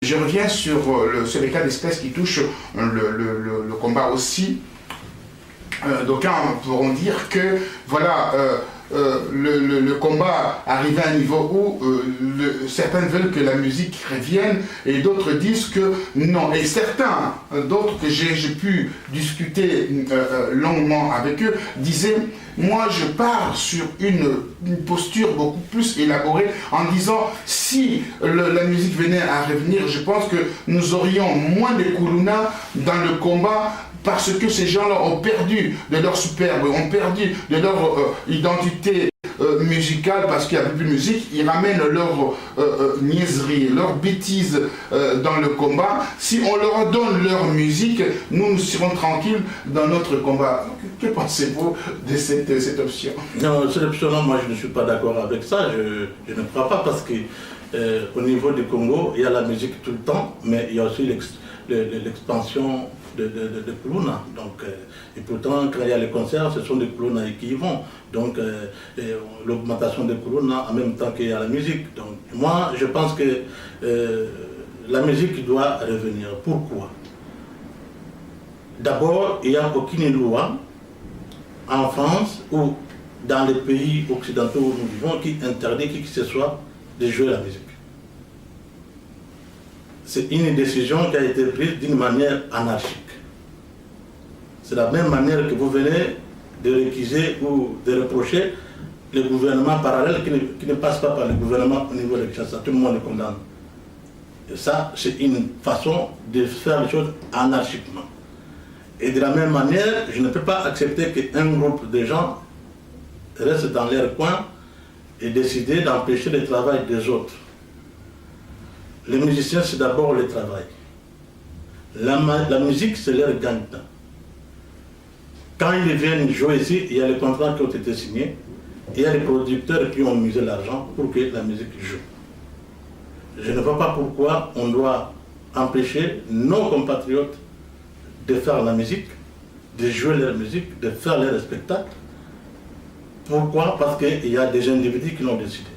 Je reviens sur les cas d'espèce qui touchent le combat aussi. D'aucuns pourront dire que voilà, le combat arrive à un niveau où certains veulent que la musique revienne et d'autres disent que non. Et certains, d'autres que j'ai pu discuter longuement avec eux, disaient moi je pars sur une posture beaucoup plus élaborée en disant si la musique venait à revenir, je pense que nous aurions moins de Kuluna dans le combat parce que ces gens-là ont perdu de leur superbe, ont perdu de leur identité musicale parce qu'il n'y a plus de musique, ils ramènent leur niaiserie, leur bêtise dans le combat. Si on leur donne leur musique, nous serons tranquilles dans notre combat. Que pensez-vous de cette option? Non, cette option-là, moi je ne suis pas d'accord avec ça, je ne crois pas parce que au niveau du Congo, il y a la musique tout le temps, mais il y a aussi l'expansion de Kuluna. Donc, et pourtant, quand il y a les concerts, ce sont des Kuluna qui y vont. Donc, l'augmentation des Kuluna en même temps qu'il y a la musique. Donc, moi, je pense que la musique doit revenir. Pourquoi? D'abord, il n'y a aucune loi en France ou dans les pays occidentaux où nous vivons qui interdit qui que ce soit de jouer la musique. C'est une décision qui a été prise d'une manière anarchique. C'est la même manière que vous venez de récuser ou de reprocher le gouvernement parallèle qui ne passe pas par le gouvernement au niveau de Kinshasa. Tout le monde le condamne. Et ça, c'est une façon de faire les choses anarchiquement. Et de la même manière, je ne peux pas accepter qu'un groupe de gens reste dans leur coin et décider d'empêcher le travail des autres. Les musiciens, c'est d'abord le travail. La musique, c'est leur gagne-pain. Quand ils viennent jouer ici, il y a les contrats qui ont été signés, et il y a les producteurs qui ont misé l'argent pour que la musique joue. Je ne vois pas pourquoi on doit empêcher nos compatriotes de faire la musique, de jouer leur musique, de faire leur spectacle. Pourquoi? Parce qu'il y a des individus qui l'ont décidé.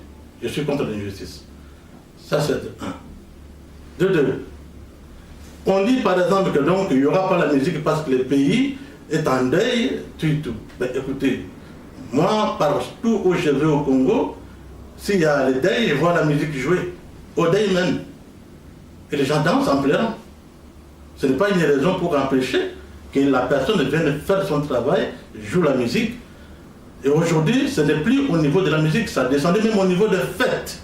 Je suis contre l'injustice. Ça, c'est un. De deux. On dit par exemple que donc il n'y aura pas la musique parce que le pays est en deuil, tout. Ben, écoutez, moi, partout où je vais au Congo, s'il y a le deuil, je vois la musique jouer. Au deuil même. Et les gens dansent en pleurant. Ce n'est pas une raison pour empêcher que la personne vienne faire son travail, joue la musique. Et aujourd'hui, ce n'est plus au niveau de la musique, ça descendait même au niveau des fêtes.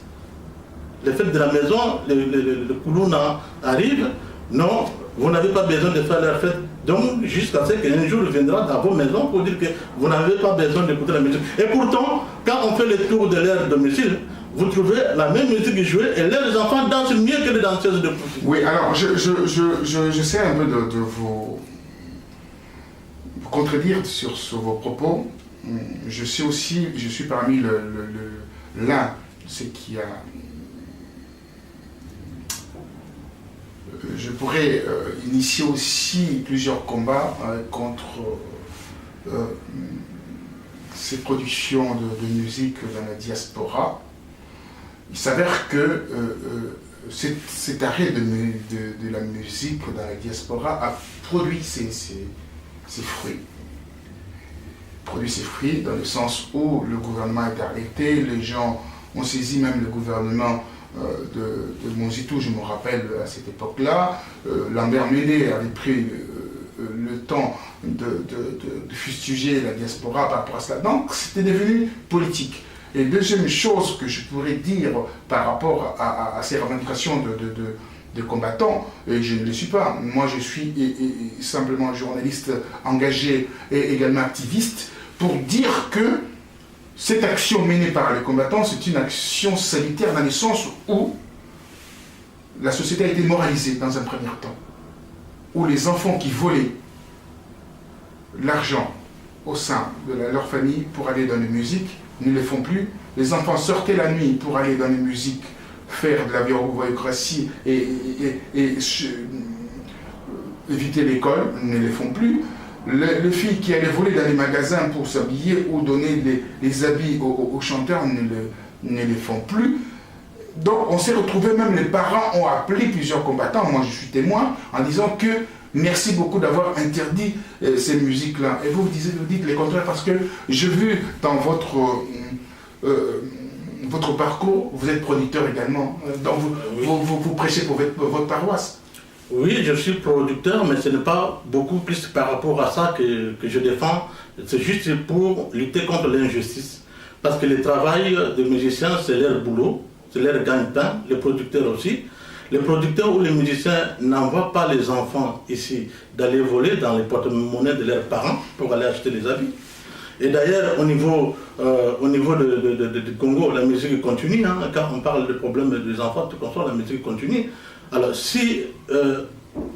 Les fêtes de la maison, le Kuluna arrive, non, vous n'avez pas besoin de faire la fête. Donc, jusqu'à ce qu'un jour viendra dans vos maisons pour dire que vous n'avez pas besoin d'écouter la musique. Et pourtant, quand on fait le tour de leur domicile, vous trouvez la même musique jouée et leurs enfants dansent mieux que les danseuses de Poufy. Oui, alors j'essaie un peu de vous contredire sur vos propos. Je suis parmi l'un de ceux qui a... Je pourrais initier aussi plusieurs combats contre ces productions de musique dans la diaspora. Il s'avère que cet arrêt de la musique dans la diaspora a produit ses fruits. Produit ses fruits dans le sens où le gouvernement est arrêté, les gens ont saisi même le gouvernement de Monzitou, je me rappelle à cette époque-là. Lambert Médé avait pris le temps de fustiger la diaspora par rapport à cela. Donc c'était devenu politique. Et deuxième chose que je pourrais dire par rapport à ces revendications de combattants, et je ne le suis pas, moi je suis simplement journaliste engagé et également activiste, pour dire que cette action menée par les combattants, c'est une action salutaire dans le sens où la société a été moralisée dans un premier temps, où les enfants qui volaient l'argent au sein de leur famille pour aller dans les musiques ne le font plus. Les enfants sortaient la nuit pour aller dans les musiques, faire de la bureaucratie et éviter l'école, ne le font plus. Les filles qui allaient voler dans les magasins pour s'habiller ou donner les habits aux chanteurs ne les font plus. Donc on s'est retrouvé, même les parents ont appelé plusieurs combattants, moi je suis témoin, en disant que merci beaucoup d'avoir interdit ces musiques-là. Et vous dites les contraires parce que j'ai vu dans votre parcours, vous êtes producteur également, donc vous prêchez pour votre paroisse. Oui, je suis producteur, mais ce n'est pas beaucoup plus par rapport à ça que je défends. C'est juste pour lutter contre l'injustice. Parce que le travail des musiciens, c'est leur boulot, c'est leur gagne-pain, les producteurs aussi. Les producteurs ou les musiciens n'envoient pas les enfants ici d'aller voler dans les porte-monnaies de leurs parents pour aller acheter des habits. Et d'ailleurs, au niveau du Congo, la musique continue. Hein, quand on parle des problèmes des enfants, tout comme ça, la musique continue. Alors, si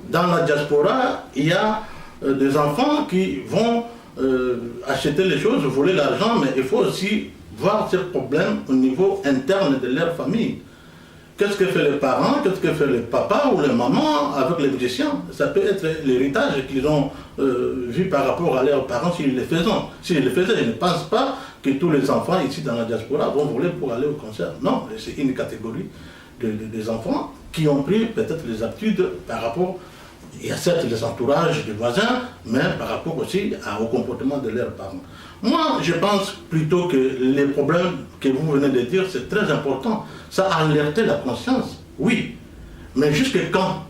dans la diaspora, il y a des enfants qui vont acheter les choses, voler l'argent, mais il faut aussi voir ces problèmes au niveau interne de leur famille. Qu'est-ce que fait les parents, qu'est-ce que fait le papa ou les mamans avec les musiciens? Ça peut être l'héritage qu'ils ont vu par rapport à leurs parents s'ils le faisaient. S'ils le faisaient, je ne pense pas que tous les enfants ici dans la diaspora vont voler pour aller au concert. Non, c'est une catégorie des enfants qui ont pris peut-être les habitudes par rapport, il y a certes les entourages des voisins, mais par rapport aussi au comportement de leurs parents. Moi, je pense plutôt que les problèmes que vous venez de dire, c'est très important. Ça a alerté la conscience, oui. Mais jusqu'à quand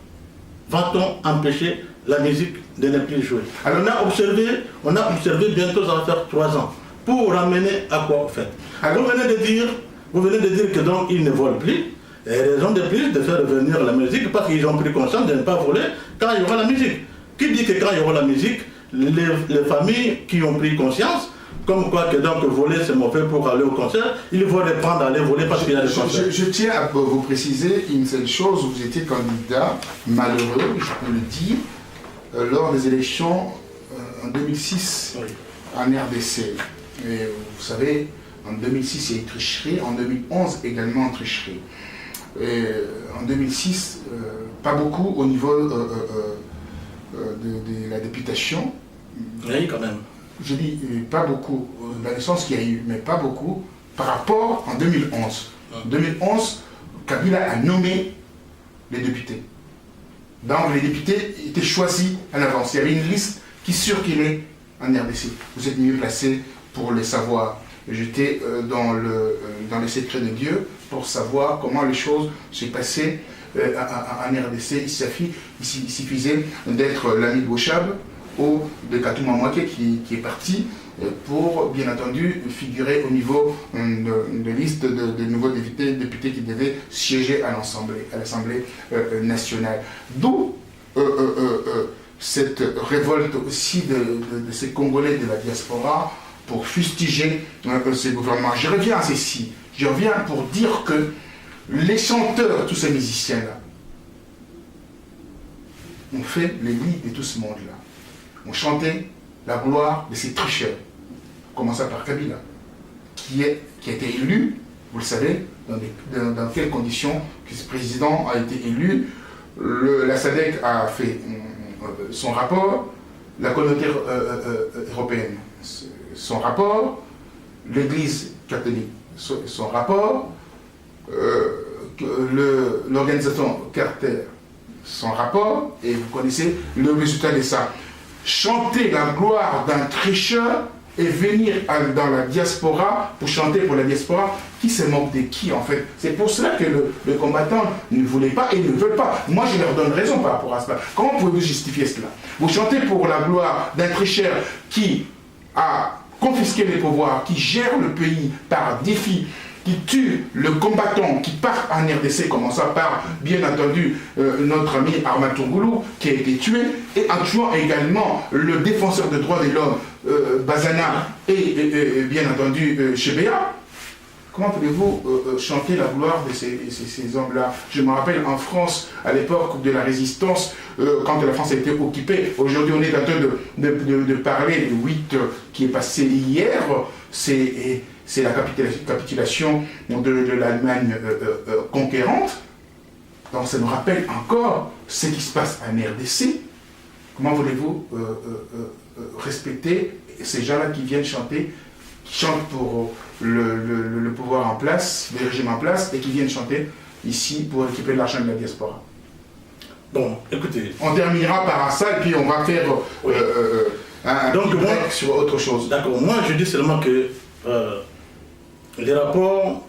va-t-on empêcher la musique de ne plus jouer? Alors on a observé bientôt, ça va faire 3 ans. Pour ramener à quoi en fait? Alors, vous venez de dire que donc ils ne volent plus. Et raison de plus de faire revenir la musique parce qu'ils ont pris conscience de ne pas voler quand il y aura la musique. Qui dit que quand il y aura la musique, les familles qui ont pris conscience, comme quoi que donc voler c'est mauvais pour aller au concert, ils vont reprendre à aller voler parce qu'il y a des concerts. Je tiens à vous préciser une seule chose, vous étiez candidat malheureux, je peux le dire, lors des élections en 2006 oui. En RDC. Et vous savez, en 2006 il y a eu tricherie, en 2011 également tricherie. Et en 2006, pas beaucoup au niveau de la députation. Oui, quand même. Je dis pas beaucoup, dans le sens qu'il y a eu, mais pas beaucoup, par rapport en 2011. En 2011, Kabila a nommé les députés. Donc les députés étaient choisis en avance. Il y avait une liste qui circulait en RDC. Vous êtes mieux placé pour le savoir. J'étais dans les secrets de Dieu pour savoir comment les choses se passaient en RDC. Il suffisait d'être l'ami de Bochab ou de Katou Mamouake qui est parti pour, bien entendu, figurer au niveau de liste de nouveaux députés qui devaient siéger à l'Assemblée nationale. D'où cette révolte aussi de ces Congolais de la diaspora pour fustiger ces gouvernements. Je reviens à ceci. Je reviens pour dire que les chanteurs, tous ces musiciens-là, ont fait le lit de tout ce monde-là. On chantait la gloire de ces tricheurs. Commençant par Kabila, qui a été élu, vous le savez, dans quelles conditions que ce président a été élu. La SADC a fait son rapport, la communauté européenne son rapport, l'Église catholique son rapport, l'organisation Carter son rapport, et vous connaissez le résultat de ça. Chanter la gloire d'un tricheur et venir dans la diaspora pour chanter pour la diaspora, qui se moque de qui en fait? C'est pour cela que le combattant ne voulait pas et ne veut pas. Moi je leur donne raison par rapport à cela. Comment pouvez-vous justifier cela? Vous chantez pour la gloire d'un tricheur qui a confisqué les pouvoirs, qui gère le pays par défi, qui tue le combattant qui part en RDC, commençant par, bien entendu, notre ami Armand Tungoulou, qui a été tué, et en tuant également le défenseur des droits de l'homme, Bazana, et bien entendu, Chebea. Comment pouvez-vous chanter la gloire de ces hommes-là? Je me rappelle en France, à l'époque de la résistance, quand la France a été occupée, aujourd'hui on est en train de parler du 8 qui est passé hier, c'est la capitulation de l'Allemagne conquérante. Donc ça nous rappelle encore ce qui se passe en RDC. Comment voulez-vous respecter ces gens-là qui viennent chanter, qui chantent pour le pouvoir en place, le régime en place, et qui viennent chanter ici pour récupérer l'argent de la diaspora. Bon, écoutez. On terminera par ça et puis on va faire un break sur autre chose. D'accord, moi je dis seulement que les rapports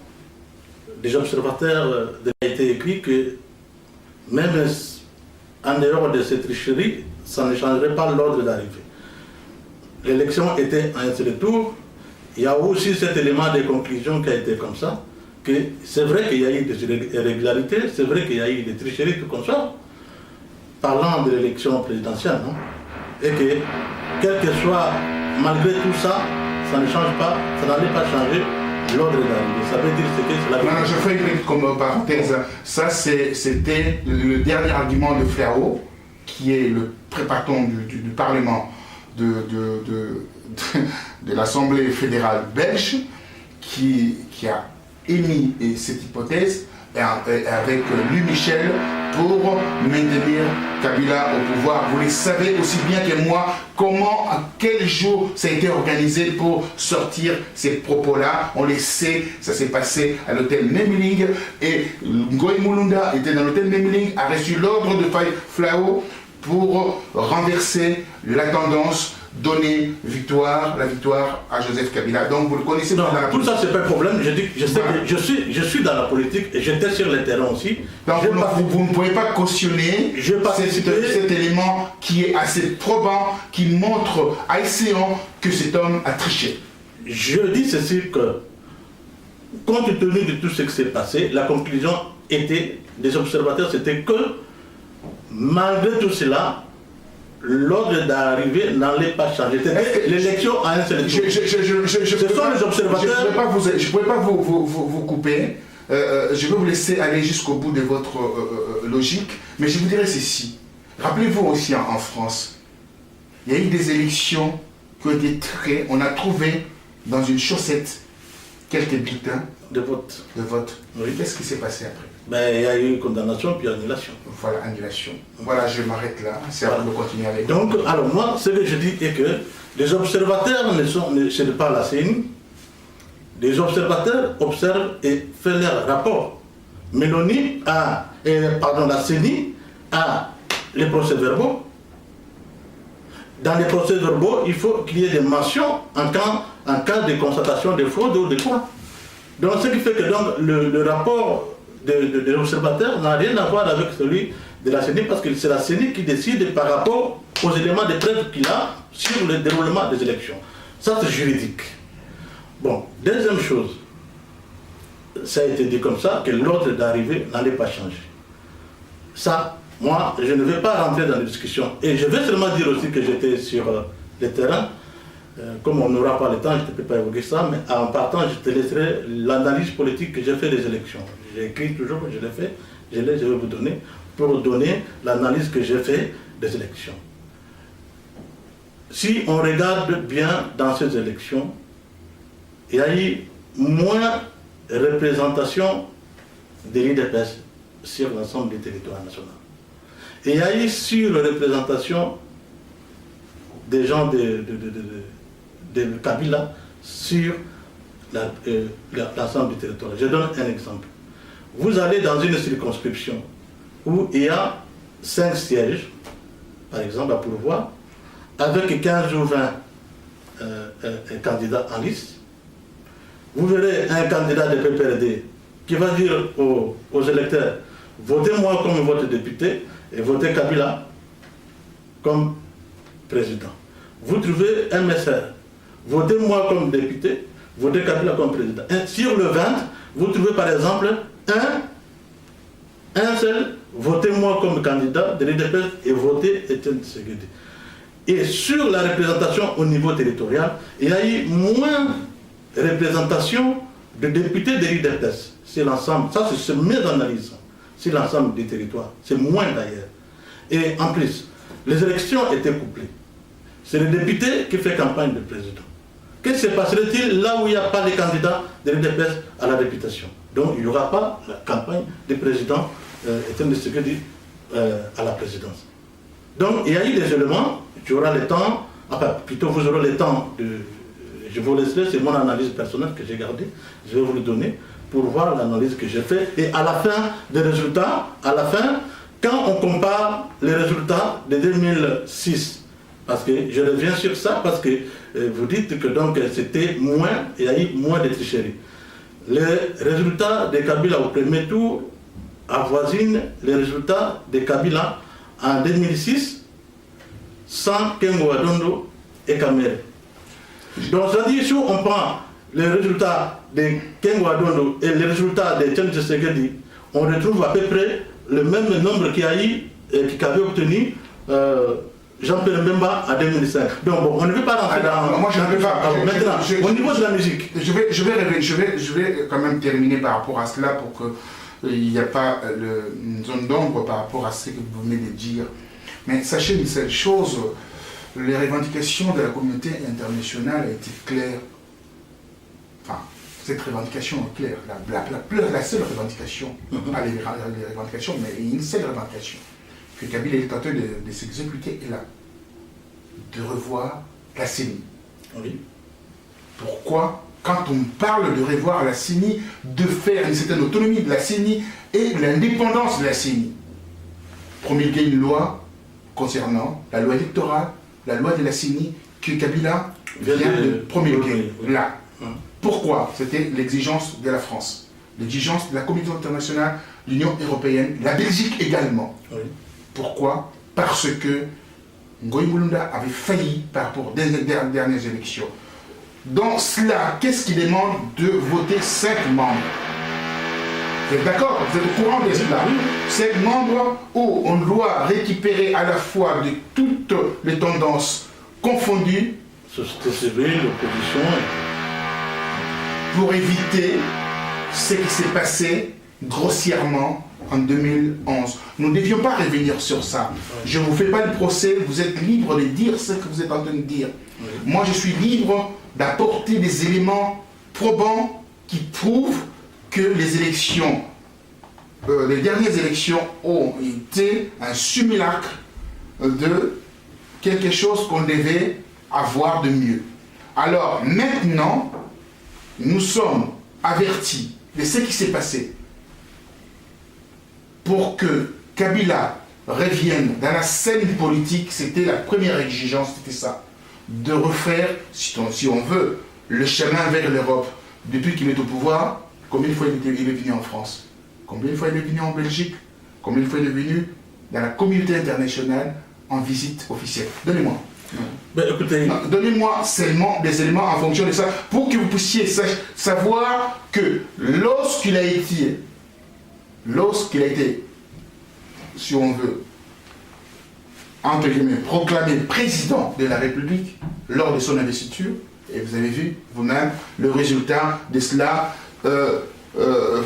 des observateurs a été écrit que même en dehors de cette tricherie, ça ne changerait pas l'ordre d'arrivée. L'élection était à un seul tour. Il y a aussi cet élément de conclusion qui a été comme ça, que c'est vrai qu'il y a eu des irrégularités, c'est vrai qu'il y a eu des tricheries, tout comme ça, parlant de l'élection présidentielle, non? Et que, quel que soit, malgré tout ça, ça ne change pas, ça n'allait pas changer l'ordre d'arrivée. Ça veut dire que c'est la... Non, je fais une comme parenthèse. Ça, c'était le dernier argument de Flau, qui est le pré-patron du Parlement de l'Assemblée fédérale belge, qui a émis cette hypothèse avec Louis Michel pour maintenir Kabila au pouvoir. Vous le savez aussi bien que moi comment, à quel jour ça a été organisé pour sortir ces propos-là. On le sait, ça s'est passé à l'hôtel Memling et Ngoï Mulunda était dans l'hôtel Memling, a reçu l'ordre de Flau pour renverser la tendance, donner la victoire à Joseph Kabila. Donc vous le connaissez non, dans la tout politique. ça c'est pas un problème. Je dis, je suis dans la politique et j'étais sur le terrain aussi. Donc vous ne pouvez pas cautionner cet élément qui est assez probant, qui montre à essayant que cet homme a triché. Je dis ceci que, compte tenu de tout ce qui s'est passé, la conclusion était des observateurs, c'était que malgré tout cela, l'ordre d'arrivée n'allait pas changer. C'était l'élection à un seul tour. Ce sont les observateurs. Je ne pourrais pas vous couper. Je vais vous laisser aller jusqu'au bout de votre logique. Mais je vous dirais ceci. Rappelez-vous aussi en France, il y a eu des élections qui ont été très... On a trouvé dans une chaussette quelques bulletins de vote. Oui. Qu'est-ce qui s'est passé après? Ben, il y a eu condamnation puis annulation. Voilà, annulation. Voilà, je m'arrête là. C'est à vous de continuer avec. Donc, alors moi, ce que je dis est que les observateurs ce n'est pas la CENI. Les observateurs observent et font leur rapport. La CENI a les procès-verbaux. Dans les procès-verbaux, il faut qu'il y ait des mentions en cas de constatation de fraude ou de quoi. Donc, ce qui fait que donc, le rapport de l'observateur n'a rien à voir avec celui de la CENI parce que c'est la CENI qui décide par rapport aux éléments de preuve qu'il a sur le déroulement des élections. Ça, c'est juridique. Bon, deuxième chose, ça a été dit comme ça, que l'ordre d'arrivée n'allait pas changer. Ça, moi, je ne vais pas rentrer dans la discussion. Et je vais seulement dire aussi que j'étais sur le terrain. Comme on n'aura pas le temps, je ne peux pas évoquer ça, mais en partant, je te laisserai l'analyse politique que j'ai fait des élections. J'ai écrit toujours, je l'ai fait, je vais vous donner, pour donner l'analyse que j'ai fait des élections. Si on regarde bien dans ces élections, il y a eu moins de représentation de l'IDPS sur l'ensemble du territoire national. Et il y a eu sur la représentation des gens de Kabila sur l'ensemble du territoire. Je donne un exemple. Vous allez dans une circonscription où il y a 5 sièges, par exemple, à pourvoir, avec 15 ou 20 candidats en liste. Vous verrez un candidat de PPRD qui va dire aux électeurs, votez-moi comme votre député et votez Kabila comme président. Vous trouvez un MSR, votez-moi comme député, votez Kabila comme président. Et sur le 20, vous trouvez par exemple un seul, votez-moi comme candidat de l'IDPS et votez Etienne Tshisekedi. Et sur la représentation au niveau territorial, il y a eu moins de représentation de députés de l'IDPS. C'est l'ensemble, ça c'est mes analyses, c'est l'ensemble du territoire, c'est moins d'ailleurs. Et en plus, les élections étaient couplées. C'est le député qui fait campagne de président. Qu'est-ce qui se passerait-il là où il n'y a pas de candidats de l'IDPS à la députation? Donc il n'y aura pas la campagne du président Etienne Tshisekedi à la présidence. Donc il y a eu des éléments, tu auras le temps, enfin plutôt vous aurez le temps de... Je vous laisserai, c'est mon analyse personnelle que j'ai gardée. Je vais vous le donner pour voir l'analyse que j'ai faite. Et à la fin des résultats, quand on compare les résultats de 2006, parce que je reviens sur ça, parce que vous dites que donc c'était moins, il y a eu moins de tricheries. Les résultats de Kabila au premier tour avoisinent les résultats de Kabila en 2006 sans Kengo Adondo et Kamere. Donc c'est-à-dire si on prend les résultats de Kengo Adondo et les résultats de Tchétché Tshisekedi, on retrouve à peu près le même nombre qu'avait obtenu Jean-Pierre Mbemba en 2005. Donc bon, on ne veut pas rentrer dans... Moi je ne veux pas... Maintenant, au niveau de la musique... Je vais quand même terminer par rapport à cela pour qu'il n'y ait pas une zone d'ombre par rapport à ce que vous venez de dire. Mais sachez une seule chose, les revendications de la communauté internationale ont été claires. Enfin, cette revendication est claire. La seule revendication, pas les revendications, mais une seule revendication que Kabila est en train de s'exécuter est là. De revoir la CENI. Oui. Pourquoi, quand on parle de revoir la CENI, de faire une certaine autonomie de la CENI et l'indépendance de la CENI, promulguer une loi concernant la loi électorale, la loi de la CENI, que Kabila vient de promulguer. Là. Pourquoi? C'était l'exigence de la France, l'exigence de la communauté internationale, l'Union européenne, la Belgique également. Oui. Pourquoi? Parce que Ngoï Mulunda avait failli par rapport aux dernières élections. Dans cela, qu'est-ce qui demande de voter 5 membres? Vous êtes d'accord? Vous êtes au courant de cela? 5 membres où on doit récupérer à la fois de toutes les tendances confondues. Société civile, opposition. Pour éviter ce qui s'est passé grossièrement en 2011. Nous ne devions pas revenir sur ça. Je ne vous fais pas le procès, vous êtes libre de dire ce que vous êtes en train de dire. Moi, je suis libre d'apporter des éléments probants qui prouvent que les élections, les dernières élections ont été un simulacre de quelque chose qu'on devait avoir de mieux. Alors, maintenant, nous sommes avertis de ce qui s'est passé. Pour que Kabila revienne dans la scène politique, c'était la première exigence, c'était ça. De refaire, si on veut, le chemin vers l'Europe. Depuis qu'il est au pouvoir, combien de fois il est venu en France? Combien de fois il est venu en Belgique? Combien de fois il est venu dans la communauté internationale en visite officielle? Donnez-moi. Ben, écoutez... Donnez-moi seulement des éléments en fonction de ça, pour que vous puissiez savoir que lorsqu'il a été, si on veut, entre guillemets, proclamé président de la République lors de son investiture, et vous avez vu vous-même le résultat de cela,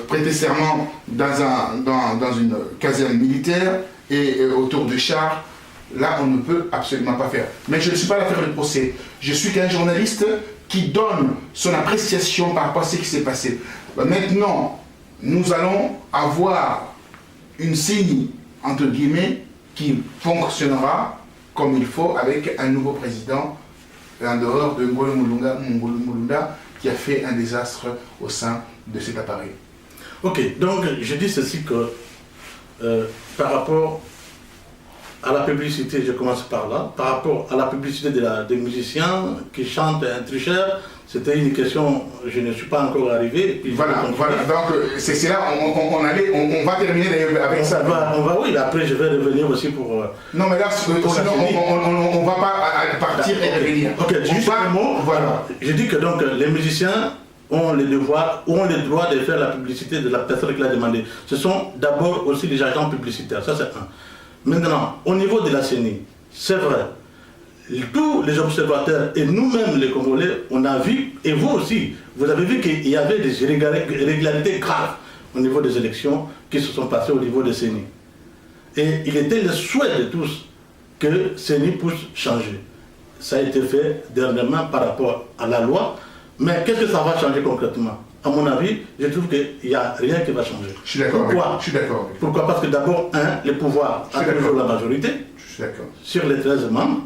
prêter serment dans une caserne militaire et autour de chars. Là, on ne peut absolument pas faire. Mais je ne suis pas là à faire le procès. Je suis qu'un journaliste qui donne son appréciation par rapport à ce qui s'est passé. Maintenant, nous allons avoir une CENI, entre guillemets, qui fonctionnera comme il faut avec un nouveau président en dehors de Ngoï Mulunda qui a fait un désastre au sein de cet appareil. Ok, donc je dis ceci que par rapport à la publicité, je commence par là, par rapport à la publicité des musiciens qui chantent un tricheur, c'était une question, je ne suis pas encore arrivé. Voilà, donc c'est là, on va terminer avec ça. Oui, après je vais revenir aussi pour... non mais là, sinon on ne va pas partir et revenir. Ok, juste un mot, voilà. Je dis que donc les musiciens ont le devoir, ont le droit de faire la publicité de la personne qui l'a demandé. Ce sont d'abord aussi les agents publicitaires, ça c'est un. Maintenant, au niveau de la CENI, c'est vrai, tous les observateurs et nous-mêmes les Congolais, on a vu, et vous aussi, vous avez vu qu'il y avait des irrégularités graves au niveau des élections qui se sont passées au niveau de CENI. Et il était le souhait de tous que CENI puisse changer. Ça a été fait dernièrement par rapport à la loi, mais qu'est-ce que ça va changer concrètement? À mon avis, je trouve qu'il n'y a rien qui va changer. Je suis d'accord. Pourquoi? Je suis d'accord. Pourquoi? Parce que d'abord, le pouvoir a toujours la majorité. Je suis d'accord. Sur les 13 membres,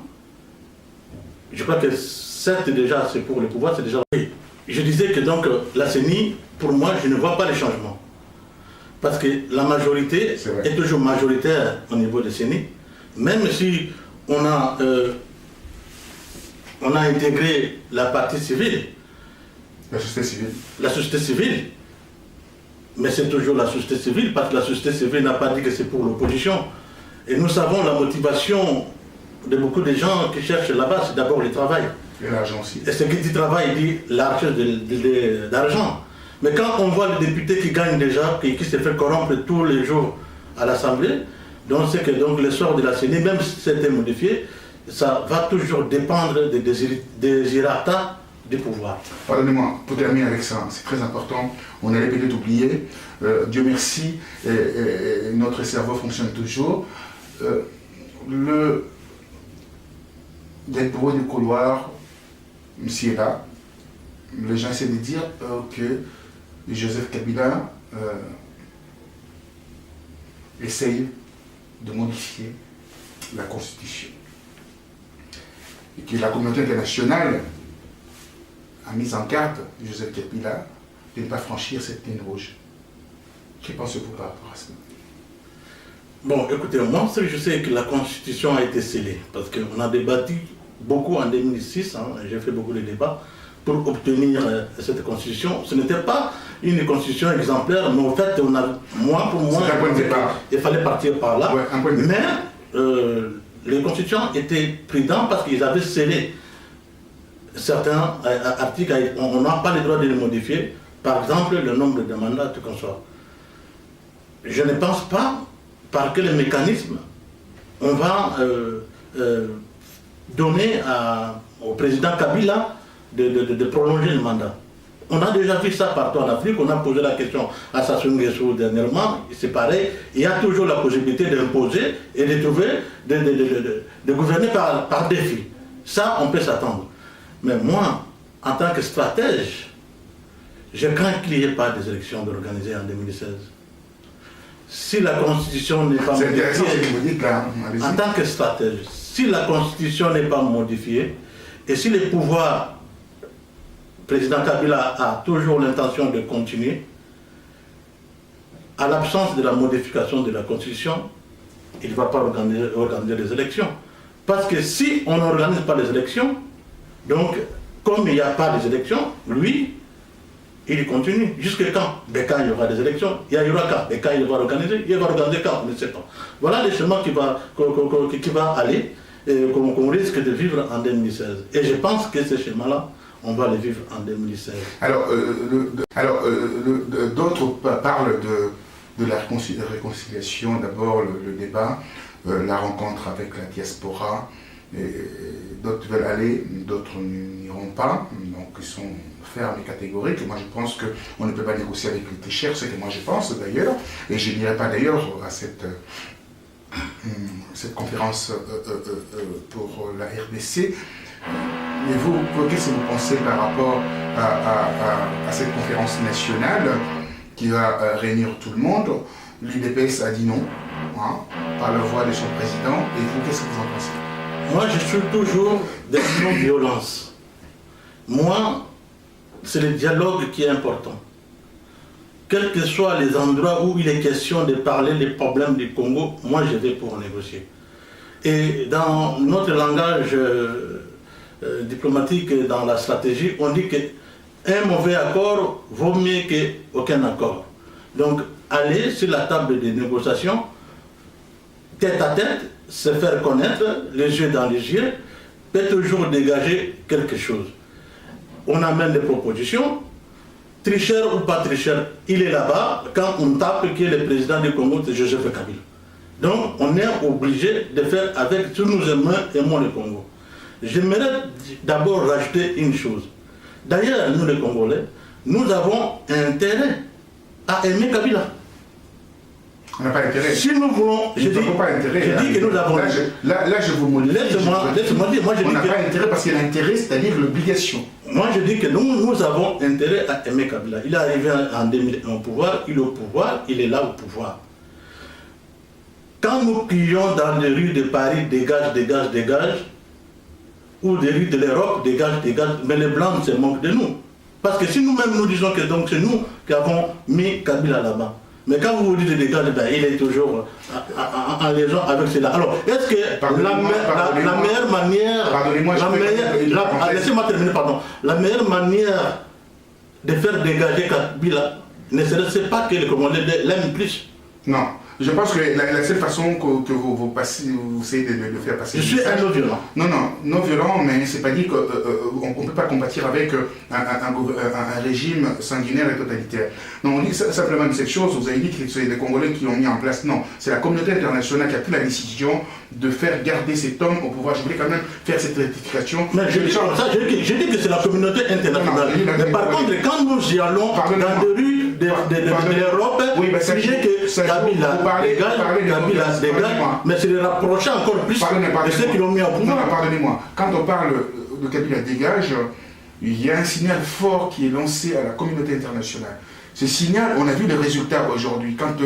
je crois que certes déjà c'est pour le pouvoir, c'est déjà... Je disais que donc la CENI, pour moi, je ne vois pas les changements. Parce que la majorité est toujours majoritaire au niveau de CENI, même si on a intégré la partie civile. La société civile. La société civile. Mais c'est toujours la société civile, parce que la société civile n'a pas dit que c'est pour l'opposition. Et nous savons la motivation de beaucoup de gens qui cherchent là-bas, c'est d'abord le travail. Et l'argent aussi. Et ce qui dit travail dit la recherche d'argent. Mais quand on voit les députés qui gagnent déjà, qui se fait corrompre tous les jours à l'Assemblée, donc c'est que donc, le sort de la CENI, même si c'était modifié, ça va toujours dépendre des désirata du pouvoir. Pardonnez-moi, pour terminer avec ça, c'est très important, on allait peut-être oublier, Dieu merci, et notre cerveau fonctionne toujours. Des bruits de couloir, ici et là, les gens essaient de dire que Joseph Kabila essaye de modifier la Constitution. Et que la communauté internationale a mis en garde Joseph Kabila de ne pas franchir cette ligne rouge. Que pensez-vous par rapport à ça? Bon, écoutez, moi, je sais que la Constitution a été scellée, parce qu'on a débattu beaucoup en 2006, j'ai fait beaucoup de débats, pour obtenir cette Constitution. Ce n'était pas une Constitution exemplaire, mais en fait, pour moi, il fallait partir par là. Ouais, mais les Constitutions étaient prudentes parce qu'ils avaient scellé certains articles, on n'a pas le droit de les modifier, par exemple le nombre de mandats, tout comme ça. Je ne pense pas par quel mécanisme on va donner au président Kabila de prolonger le mandat. On a déjà vu ça partout en Afrique, on a posé la question à Sassou Nguesso dernièrement, c'est pareil, il y a toujours la possibilité d'imposer et de trouver, de gouverner par défi. Ça, on peut s'attendre. Mais moi, en tant que stratège, je crains qu'il n'y ait pas des élections organisées en 2016. Si la Constitution n'est pas modifiée, c'est intéressant ce que vous dites là. En tant que stratège, si la Constitution n'est pas modifiée, et si le pouvoir, président Kabila a toujours l'intention de continuer, à l'absence de la modification de la Constitution, il ne va pas organiser des élections. Parce que si on n'organise pas les élections, donc comme il n'y a pas des élections, lui, il continue. Jusqu'à quand? Quand il y aura des élections, il y aura quand? Quand il va organiser? Il va organiser quand? On ne sait pas. Voilà le chemin qui va aller, qu'on risque de vivre en 2016. Et je pense que ce schéma-là, on va le vivre en 2016. Alors, d'autres parlent de la réconciliation, d'abord le débat, la rencontre avec la diaspora. D'autres veulent aller, d'autres n'iront pas, donc ils sont fermes et catégoriques. Moi je pense qu'on ne peut pas négocier avec les Téchers, c'est ce que moi je pense d'ailleurs, et je n'irai pas d'ailleurs à cette conférence pour la RDC. Mais vous, qu'est-ce que vous pensez par rapport à cette conférence nationale qui va réunir tout le monde? L'UDPS a dit non, par la voix de son président, et vous, qu'est-ce que vous en pensez? Moi, je suis toujours de non-violence. Moi, c'est le dialogue qui est important. Quels que soient les endroits où il est question de parler des problèmes du Congo, moi, je vais pour négocier. Et dans notre langage diplomatique, dans la stratégie, on dit qu'un mauvais accord vaut mieux qu'aucun accord. Donc, aller sur la table de négociation, tête à tête, se faire connaître, les yeux dans les yeux, peut toujours dégager quelque chose. On amène des propositions, tricheur ou pas tricheur, il est là-bas, quand on tape qui est le président du Congo, c'est Joseph Kabila. Donc on est obligé de faire avec, si nous aimons le Congo. J'aimerais d'abord rajouter une chose. D'ailleurs, nous les Congolais, nous avons intérêt à aimer Kabila. On n'a pas intérêt. Si nous voulons, je dis que nous avons... Là, je vous modifie. Laisse-moi dire, moi je dis on n'a pas intérêt parce qu'il y a l'intérêt, c'est-à-dire l'obligation. Moi je dis que nous avons intérêt à aimer Kabila. Il est arrivé en 2001 au pouvoir, il est là au pouvoir. Quand nous crions dans les rues de Paris, dégage, dégage, dégage, ou des rites de l'Europe, dégage, mais les Blancs se moquent de nous. Parce que si nous-mêmes nous disons que donc c'est nous qui avons mis Kabila là-bas, mais quand vous vous dites de dégage, ben, il est toujours en légion avec cela. Alors, est-ce que la meilleure manière... Laissez-moi terminer, pardon. La meilleure manière de faire dégager Kabila ne serait-ce pas que les Congolais l'aiment plus? Non. Je pense que la seule façon que vous essayez de faire passer... Je suis un non-violent. Non violent, mais c'est pas dit qu'on ne peut pas combattre avec un régime sanguinaire et totalitaire. Non, on dit simplement de cette chose, vous avez dit que c'est les Congolais qui l'ont mis en place. Non, c'est la communauté internationale qui a pris la décision de faire garder cet homme au pouvoir. Je voulais quand même faire cette rectification. Mais je dis que c'est la communauté internationale. Mais par contre, quand nous y allons dans les rues de l'Europe, c'est que Kabila dégage, mais c'est les rapprocher encore plus de ceux qui l'ont mis en pouvoir. Non, pardonnez-moi. Quand on parle de Kabila dégage, il y a un signal fort qui est lancé à la communauté internationale. Ce signal, on a vu les résultats aujourd'hui. Quand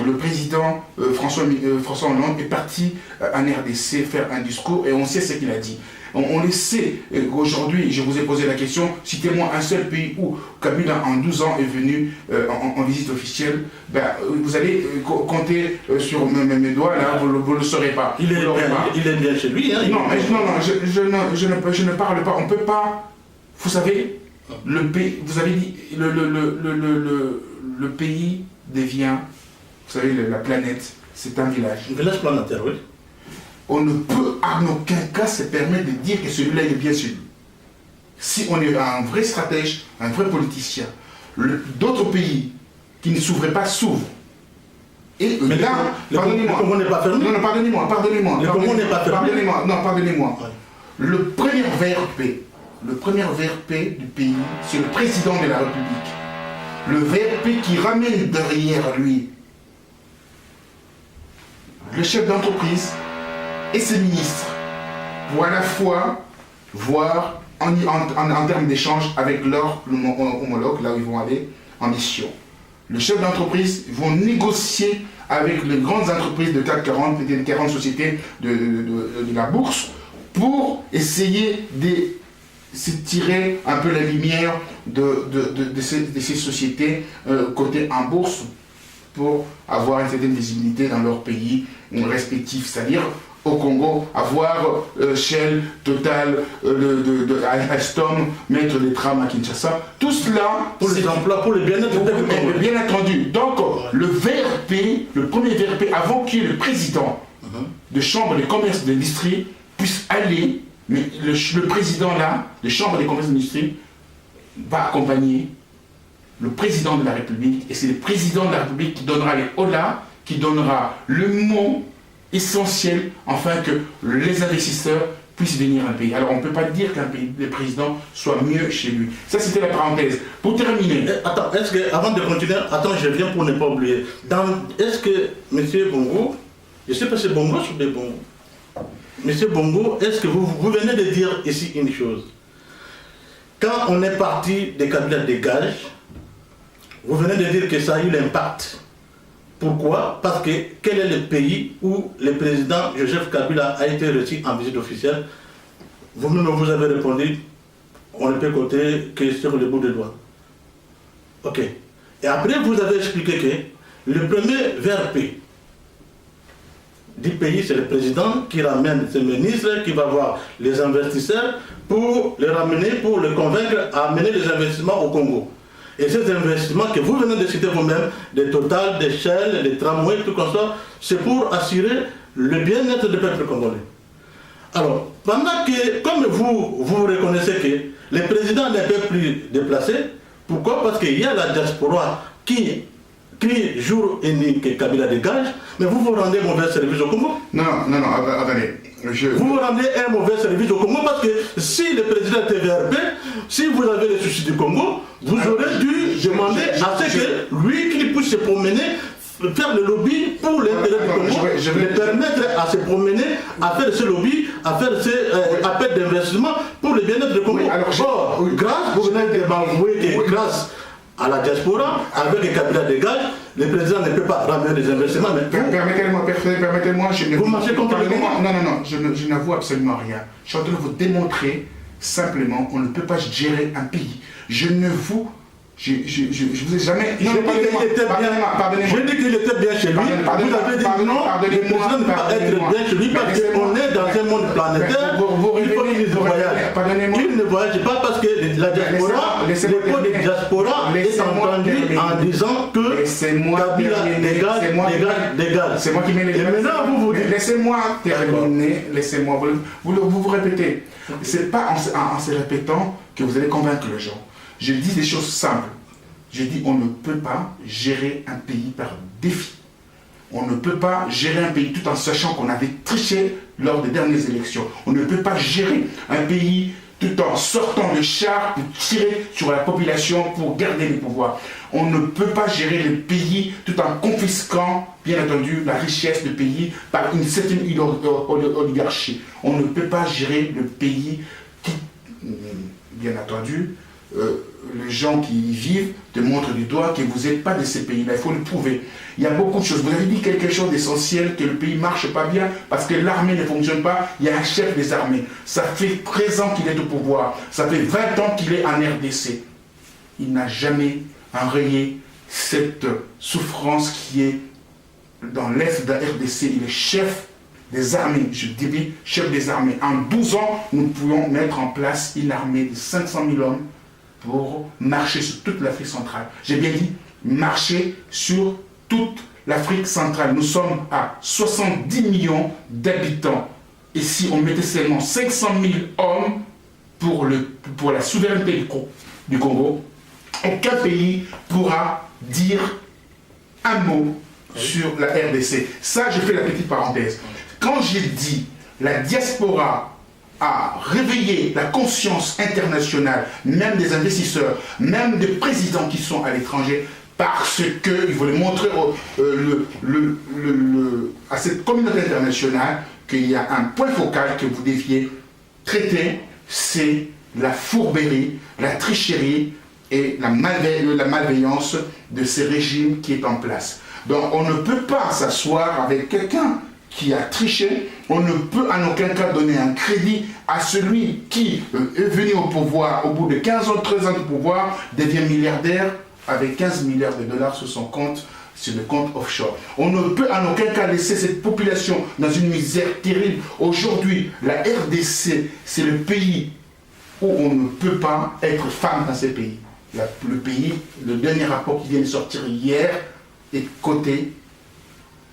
le président François Hollande est parti en RDC faire un discours et on sait ce qu'il a dit. On le sait. Aujourd'hui, je vous ai posé la question, citez-moi un seul pays où Kabila en 12 ans est venu en visite officielle. Ben, vous allez compter sur mes doigts, là, vous ne le saurez pas. Il est bien chez lui. Hein, je ne parle pas. On ne peut pas. Vous savez, le pays, vous avez dit, le pays devient, vous savez, la planète, c'est un village. Un village planétaire, oui. On ne peut en aucun cas se permettre de dire que celui-là est bien celui. Si on est un vrai stratège, un vrai politicien, d'autres pays qui ne s'ouvraient pas s'ouvrent. Et mais là, pardonnez-moi. Le Congo n'est pas fermé. Non, pardonnez-moi. Le Congo n'est pas fermé. Pardonnez-moi. Ouais. Le premier VRP du pays, c'est le président de la République. Le VRP qui ramène derrière lui le chef d'entreprise et ses ministres pour à la fois voir en termes d'échange avec leurs homologues, là où ils vont aller en mission. Le chef d'entreprise vont négocier avec les grandes entreprises de CAC 40, peut-être 40 sociétés de la bourse, pour essayer de se tirer un peu la lumière de ces sociétés cotées en bourse pour avoir une certaine visibilité dans leur pays respectif, c'est-à-dire au Congo, avoir Shell, Total, Alstom, mettre les trams à Kinshasa, tout cela pour les emplois, pour le bien-être. Bien entendu. Donc le VRP, le premier VRP, avant qu'il y ait le président de chambre de commerce et d'industrie puisse aller, mais le président là, de chambre de commerce et d'industrie, va accompagner le président de la République, et c'est le président de la République qui donnera les holas, qui donnera le mot essentiel, afin que les investisseurs puissent venir à un pays. Alors on ne peut pas dire qu'un pays, le président soit mieux chez lui. Ça c'était la parenthèse. Pour terminer... Attends, est-ce que, avant de continuer, je viens pour ne pas oublier. Est-ce que, M. Bongo, je ne sais pas si c'est Bongo ou des Bongo, M. Bongo, est-ce que vous venez de dire ici une chose? Quand on est parti des Kabila dégage, vous venez de dire que ça a eu l'impact. Pourquoi? Parce que quel est le pays où le président Joseph Kabila a été reçu en visite officielle? Vous-même vous avez répondu, on ne peut compter que sur le bout des doigts. Ok. Et après vous avez expliqué que le premier VRP du pays, c'est le président qui ramène ses ministres, qui va voir les investisseurs pour les ramener, pour les convaincre à amener les investissements au Congo. Et ces investissements que vous venez de citer vous-même, des Total, des Shell, des tramways, tout comme ça, c'est pour assurer le bien-être du peuple congolais. Alors, pendant que, comme vous reconnaissez que le président ne peut plus déplacer, pourquoi? Parce qu'il y a la diaspora qui crie jour et nuit que Kabila dégage, mais vous rendez mauvais service au Congo. Non, attendez. Vous rendez un mauvais service au Congo parce que si le président était VRP, si vous avez les soucis du Congo, vous aurez dû demander à ce que lui qu'il puisse se promener, faire le lobby pour l'intérêt du Congo, le permettre à se promener, à faire ce lobby, à faire ce appel d'investissement pour le bien-être du Congo. Oui, alors, grâce, vous venez de m'avouer que grâce à la diaspora, avec un capital de gage, le président ne peut pas ramener des investissements. Permettez-moi, vous marchez contre le monde. Non, je n'avoue absolument rien. Je suis en train de vous démontrer simplement qu'on ne peut pas gérer un pays. Je ne vous... Je vous ai jamais... Je dis qu'il était bien chez lui. Vous avez dit non, le président ne peut pas être bien chez lui parce qu'on est dans un monde planétaire. Il faut qu'il voyage. Il ne voyage pas parce que la diaspora, l'écho de diaspora est entendu en disant que Kabila dégage. C'est moi qui mets les... Et maintenant, vous dites... Laissez-moi terminer. Laissez-moi... Vous répétez. C'est pas en se répétant que vous allez convaincre les gens. Je dis des choses simples. Je dis on ne peut pas gérer un pays par défi. On ne peut pas gérer un pays tout en sachant qu'on avait triché lors des dernières élections. On ne peut pas gérer un pays tout en sortant le char pour tirer sur la population pour garder les pouvoirs. On ne peut pas gérer le pays tout en confisquant, bien entendu, la richesse du pays par une certaine oligarchie. On ne peut pas gérer le pays qui, bien entendu, les gens qui y vivent te montrent du doigt que vous n'êtes pas de ces pays-là. Il faut le prouver. Il y a beaucoup de choses. Vous avez dit quelque chose d'essentiel, que le pays ne marche pas bien parce que l'armée ne fonctionne pas. Il y a un chef des armées. Ça fait 13 ans qu'il est au pouvoir. Ça fait 20 ans qu'il est en RDC. Il n'a jamais enrayé cette souffrance qui est dans l'est de la RDC. Il est chef des armées. Je dis chef des armées. En 12 ans, nous pouvons mettre en place une armée de 500 000 hommes pour marcher sur toute l'Afrique centrale. J'ai bien dit marcher sur toute l'Afrique centrale. Nous sommes à 70 millions d'habitants. Et si on mettait seulement 500 000 hommes pour la souveraineté du Congo, aucun pays pourra dire un mot sur la RDC. Ça, je fais la petite parenthèse. Quand j'ai dit la diaspora a réveillé la conscience internationale, même des investisseurs, même des présidents qui sont à l'étranger, parce qu'ils voulaient montrer à cette communauté internationale qu'il y a un point focal que vous deviez traiter, c'est la fourberie, la tricherie et la malveillance de ces régimes qui est en place. Donc on ne peut pas s'asseoir avec quelqu'un qui a triché. On ne peut en aucun cas donner un crédit à celui qui est venu au pouvoir au bout de 15 ans, 13 ans de pouvoir, devient milliardaire avec 15 milliards de dollars sur son compte, sur le compte offshore. On ne peut en aucun cas laisser cette population dans une misère terrible. Aujourd'hui, la RDC, c'est le pays où on ne peut pas être femme dans ce pays. Le pays, le dernier rapport qui vient de sortir hier, est coté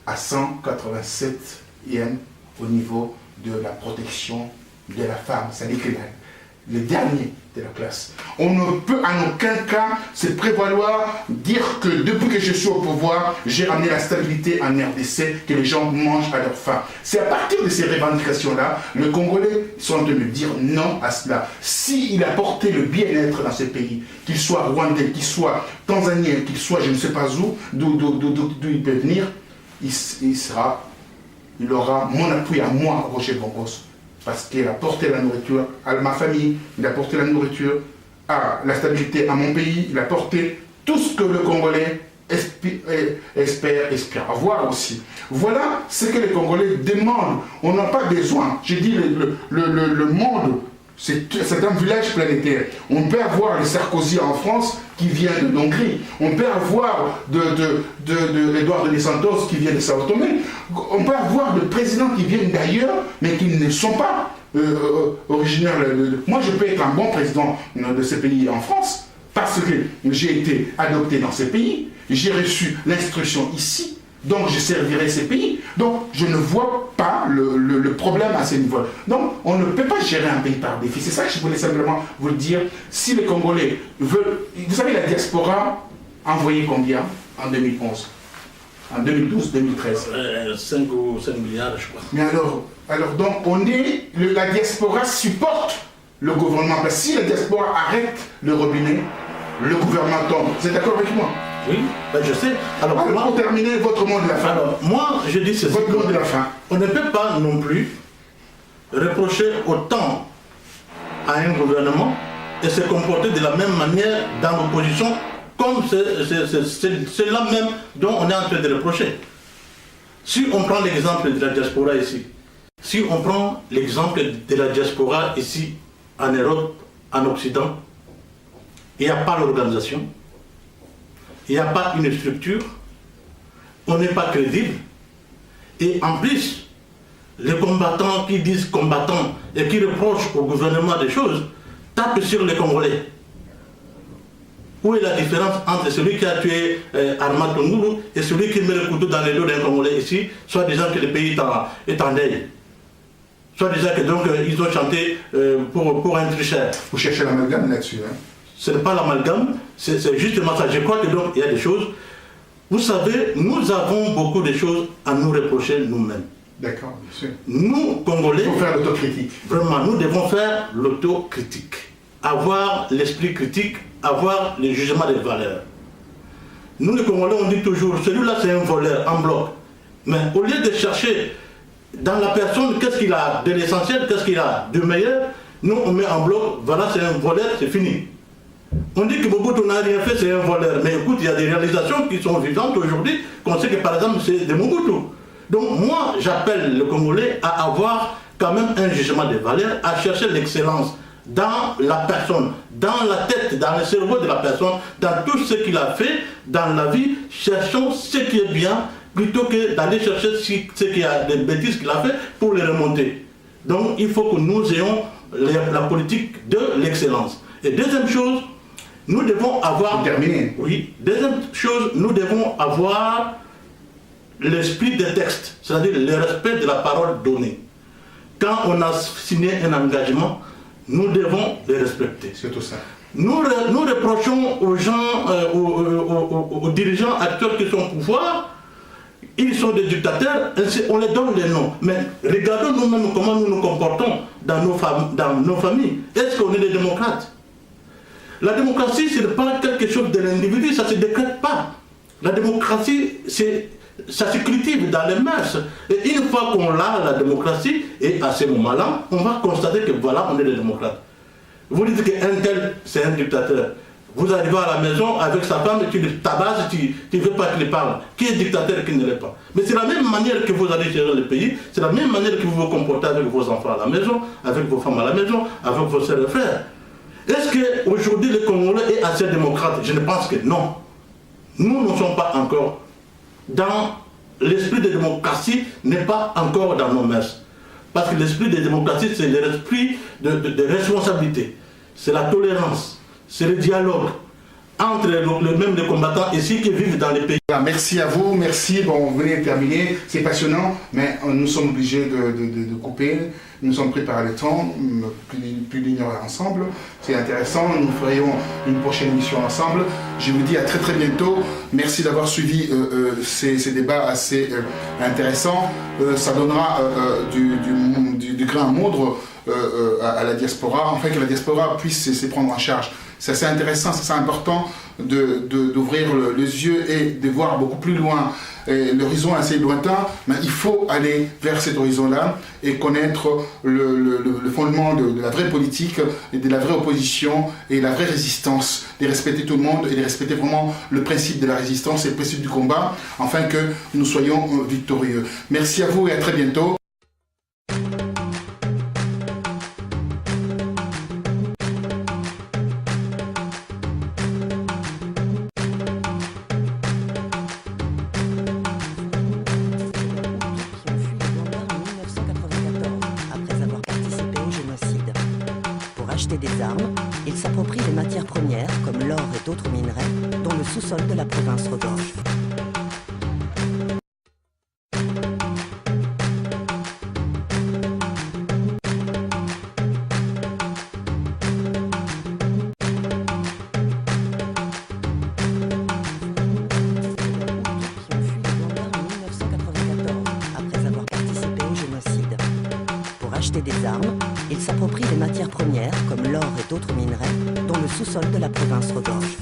à 187e au niveau de la protection de la femme. C'est-à-dire que le dernier de la classe. On ne peut en aucun cas se prévaloir dire que depuis que je suis au pouvoir, j'ai ramené la stabilité en RDC, que les gens mangent à leur faim. C'est à partir de ces revendications-là, les Congolais sont en train de dire non à cela. S'il a porté le bien-être dans ce pays, qu'il soit rwandais, qu'il soit tanzanien, qu'il soit je ne sais pas où, d'où il peut venir, il aura mon appui à moi, Roger Bongos, parce qu'il a porté la nourriture à ma famille, il a porté la nourriture à la stabilité à mon pays, il a porté tout ce que le Congolais espère avoir aussi. Voilà ce que les Congolais demandent. On n'a pas besoin. J'ai dit le monde, c'est un village planétaire. On peut avoir le Sarkozy en France qui vient de Hongrie. On peut avoir Edouard de Santos qui vient de Sao Tomé. On peut avoir des présidents qui viennent d'ailleurs, mais qui ne sont pas originaires. Moi, je peux être un bon président de ce pays en France parce que j'ai été adopté dans ce pays. J'ai reçu l'instruction ici. Donc, je servirai ces pays. Donc, je ne vois pas le problème à ce niveau-là. Donc, on ne peut pas gérer un pays par défi. C'est ça que je voulais simplement vous le dire. Si les Congolais veulent... Vous savez, la diaspora a envoyé combien en 2011 ? En 2012-2013 5 milliards, je crois. Mais alors donc, la diaspora supporte le gouvernement. Parce que si la diaspora arrête le robinet, le gouvernement tombe. Vous êtes d'accord avec moi ? Oui, ben je sais. Alors pour terminer, votre mot de la fin. Alors, moi, je dis ceci. Votre mot de la fin. On ne peut pas non plus reprocher autant à un gouvernement et se comporter de la même manière dans l'opposition comme c'est là même dont on est en train de reprocher. Si on prend l'exemple de la diaspora ici, si on prend l'exemple de la diaspora ici en Europe, en Occident, il n'y a pas l'organisation, il n'y a pas une structure, on n'est pas crédible, et en plus, les combattants qui disent combattants et qui reprochent au gouvernement des choses, tapent sur les Congolais. Où est la différence entre celui qui a tué Armand Tongulu et celui qui met le couteau dans les dos d'un Congolais ici, soit disant que le pays est en deuil, soit disant que donc ils ont chanté pour un tricheur. Vous cherchez l'amalgame là-dessus, hein? Ce n'est pas l'amalgame, c'est justement ça. Je crois que donc il y a des choses. Vous savez, nous avons beaucoup de choses à nous reprocher nous-mêmes. D'accord, bien sûr. Nous, Congolais, il faut faire l'autocritique. Vraiment, nous devons faire l'autocritique. Avoir l'esprit critique, avoir le jugement des valeurs. Nous, les Congolais, on dit toujours, celui-là, c'est un voleur, en bloc. Mais au lieu de chercher dans la personne, qu'est-ce qu'il a de l'essentiel, qu'est-ce qu'il a de meilleur, nous, on met en bloc, voilà, c'est un voleur, c'est fini. On dit que Mobutu n'a rien fait, c'est un voleur. Mais écoute, il y a des réalisations qui sont vivantes aujourd'hui, qu'on sait que par exemple, c'est de Mobutu. Donc moi, j'appelle le Congolais à avoir quand même un jugement des valeurs, à chercher l'excellence dans la personne, dans la tête, dans le cerveau de la personne, dans tout ce qu'il a fait dans la vie. Cherchons ce qui est bien, plutôt que d'aller chercher ce qui a des bêtises qu'il a fait pour les remonter. Donc il faut que nous ayons la politique de l'excellence. Et deuxième chose, nous devons avoir... Terminé. Oui. Deuxième chose, nous devons avoir l'esprit des textes, c'est-à-dire le respect de la parole donnée. Quand on a signé un engagement, nous devons le respecter. C'est tout ça. Nous reprochons aux gens, aux dirigeants actuels qui sont au pouvoir, ils sont des dictateurs, on les donne les noms. Mais regardons nous-mêmes comment nous nous comportons dans nos familles. Est-ce qu'on est des démocrates? La démocratie, ce n'est pas quelque chose de l'individu, ça ne se décrète pas. La démocratie, ça se cultive dans les mœurs. Et une fois qu'on a la démocratie, et à ce moment-là, on va constater que voilà, on est des démocrates. Vous dites qu'un tel, c'est un dictateur. Vous arrivez à la maison avec sa femme, tu le tabasses, tu ne veux pas qu'il parle. Qui est dictateur et qui ne l'est pas? Mais c'est la même manière que vous allez gérer le pays, c'est la même manière que vous vous comportez avec vos enfants à la maison, avec vos femmes à la maison, avec vos sœurs et frères. Est-ce qu'aujourd'hui le Congolais est assez démocrate? Je ne pense que non. Nous ne sommes pas encore dans l'esprit de démocratie, n'est pas encore dans nos mœurs. Parce que l'esprit de démocratie, c'est l'esprit de responsabilité, c'est la tolérance, c'est le dialogue entre même les combattants ici qui vivent dans les pays. Merci à vous, merci. Bon, vous venez de terminer, c'est passionnant, mais nous sommes obligés de couper. Nous sommes pris par le temps, plus d'une heure ensemble. C'est intéressant, nous ferions une prochaine émission ensemble. Je vous dis à très très bientôt. Merci d'avoir suivi ces débats assez intéressants. Ça donnera du grain à moudre à la diaspora, afin que la diaspora puisse se prendre en charge. C'est assez intéressant, c'est important d'ouvrir les yeux et de voir beaucoup plus loin. L'horizon est assez lointain, mais il faut aller vers cet horizon-là et connaître le fondement de la vraie politique, et de la vraie opposition et la vraie résistance, de respecter tout le monde et de respecter vraiment le principe de la résistance et le principe du combat, afin que nous soyons victorieux. Merci à vous et à très bientôt. Des armes, ils s'approprient des matières premières comme l'or et d'autres minerais dont le sous-sol de la province regorge. Des armes, ils s'approprient des matières premières comme l'or et d'autres minerais dont le sous-sol de la province regorge.